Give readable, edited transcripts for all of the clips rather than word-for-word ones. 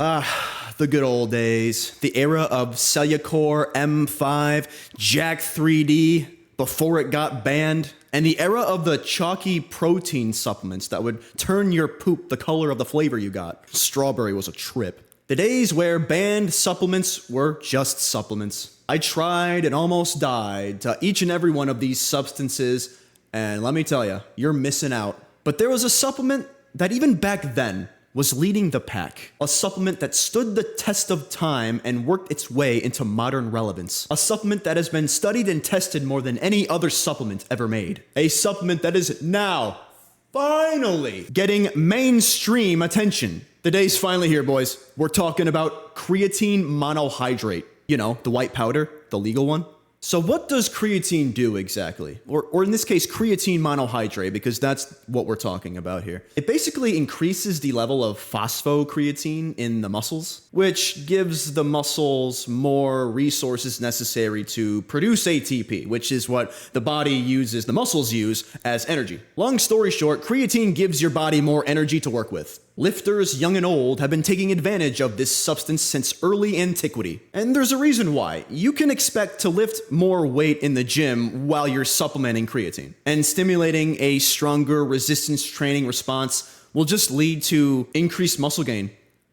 The good old days. The era of Cellucor, M5, Jack 3D, before it got banned. And the era of the chalky protein supplements that would turn your poop the color of the flavor you got. Strawberry was a trip. The days where banned supplements were just supplements. I tried and almost died to each and every one of these substances, and let me tell you, you're missing out. But there was a supplement that even back then was leading the pack. A supplement that stood the test of time and worked its way into modern relevance. A supplement that has been studied and tested more than any other supplement ever made. A supplement that is now, finally, getting mainstream attention. The day's finally here, boys. We're talking about creatine monohydrate. You know, the white powder, the legal one. So what does creatine do exactly? Or in this case, creatine monohydrate, because that's what we're talking about here. It basically increases the level of phosphocreatine in the muscles, which gives the muscles more resources necessary to produce ATP, which is what the body uses, the muscles use as energy. Long story short, creatine gives your body more energy to work with. Lifters, young and old, have been taking advantage of this substance since early antiquity. And there's a reason why. You can expect to lift more weight in the gym while you're supplementing creatine. And stimulating a stronger resistance training response will just lead to increased muscle gain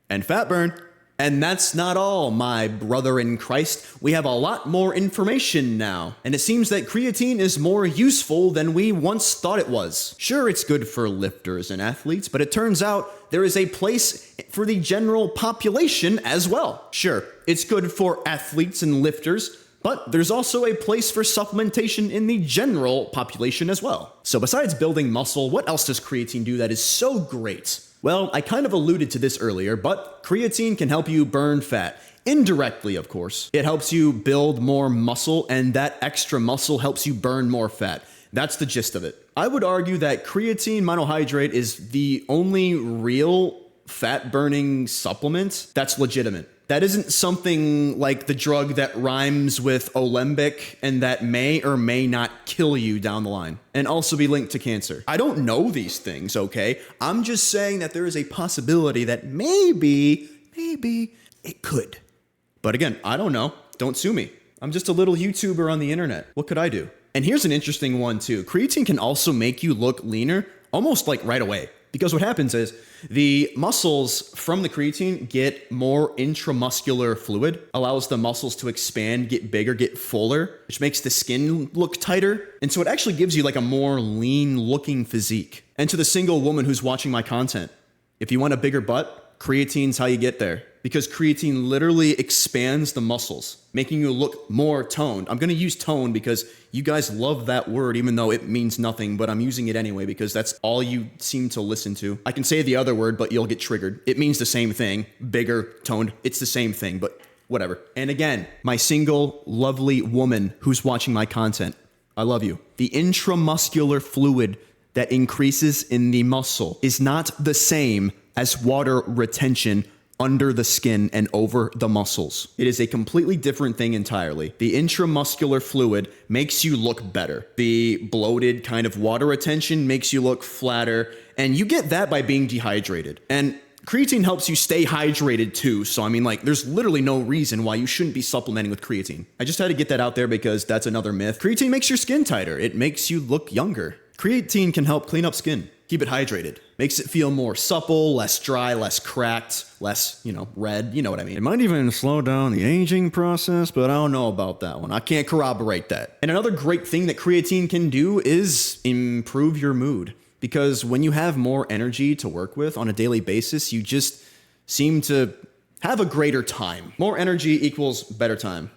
and fat burn. And that's not all, my brother in Christ. We have a lot more information now. And it seems that creatine is more useful than we once thought it was. Sure, it's good for lifters and athletes, but it turns out there is a place for the general population as well. Sure, it's good for athletes and lifters, but there's also a place for supplementation in the general population as well. So besides building muscle, what else does creatine do that is so great? Well, I kind of alluded to this earlier, but creatine can help you burn fat. Indirectly, of course. It helps you build more muscle, and that extra muscle helps you burn more fat. That's the gist of it. I would argue that creatine monohydrate is the only real fat-burning supplement that's legitimate. That isn't something like the drug that rhymes with Olembic and that may or may not kill you down the line and also be linked to cancer. I don't know these things, okay? I'm just saying that there is a possibility that maybe it could. But again, I don't know. Don't sue me. I'm just a little YouTuber on the internet. What could I do? And here's an interesting one too. Creatine can also make you look leaner almost like right away. Because what happens is the muscles from the creatine get more intramuscular fluid, allows the muscles to expand, get bigger, get fuller, which makes the skin look tighter. And so it actually gives you like a more lean looking physique. And to the single woman who's watching my content, if you want a bigger butt, creatine's how you get there. Because creatine literally expands the muscles, making you look more toned. I'm going to use tone because you guys love that word, even though it means nothing, but I'm using it anyway because that's all you seem to listen to. I can say the other word, but you'll get triggered. It means the same thing. Bigger, toned. It's the same thing, but whatever. And again, my single, lovely woman who's watching my content, I love you. The intramuscular fluid that increases in the muscle is not the same as water retention under the skin and over the muscles. It is a completely different thing entirely. The intramuscular fluid makes you look better. The bloated kind of water retention makes you look flatter, and you get that by being dehydrated. And creatine helps you stay hydrated too, so I mean, like, there's literally no reason why you shouldn't be supplementing with creatine. I just had to get that out there because that's another myth. Creatine makes your skin tighter. It makes you look younger. Creatine can help clean up skin, keep it hydrated, makes it feel more supple, less dry, less cracked, less, red, you know what I mean. It might even slow down the aging process, but I don't know about that one. I can't corroborate that. And another great thing that creatine can do is improve your mood. Because when you have more energy to work with on a daily basis, you just seem to have a greater time. More energy equals better time.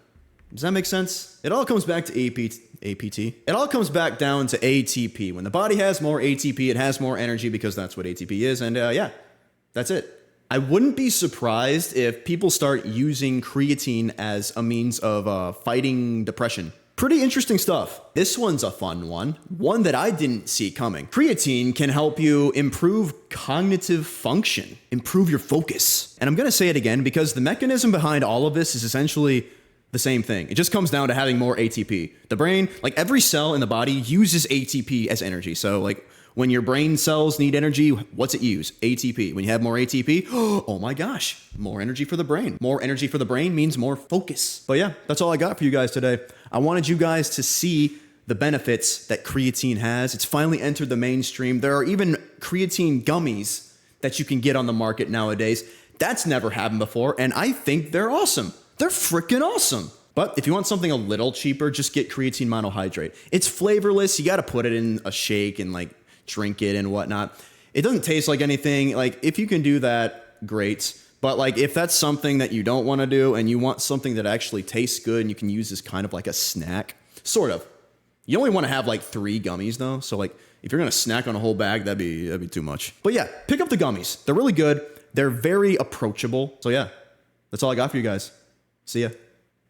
Does that make sense? It all comes back to APT. It all comes back down to ATP. When the body has more ATP, it has more energy because that's what ATP is. And yeah, that's it. I wouldn't be surprised if people start using creatine as a means of fighting depression. Pretty interesting stuff. This one's a fun one that I didn't see coming. Creatine can help you improve cognitive function, improve your focus. And I'm going to say it again because the mechanism behind all of this is essentially the same thing. It just comes down to having more ATP. The brain, like every cell in the body, uses ATP as energy. So like When your brain cells need energy, what's it use? ATP. When you have more ATP, oh my gosh, more energy for the brain. More energy for the brain means more focus. But yeah, that's all I got for you guys today. I wanted you guys to see the benefits that creatine has. It's finally entered the mainstream. There are even creatine gummies that you can get on the market nowadays. That's never happened before, and I think they're awesome. They're freaking awesome. But if you want something a little cheaper, just get creatine monohydrate. It's flavorless. You got to put it in a shake and like drink it and whatnot. It doesn't taste like anything. Like if you can do that, great. But like if that's something that you don't want to do and you want something that actually tastes good and you can use as kind of like a snack, sort of. You only want to have like 3 gummies though. So like if you're going to snack on a whole bag, that'd be too much. But yeah, pick up the gummies. They're really good. They're very approachable. So yeah, that's all I got for you guys. See ya.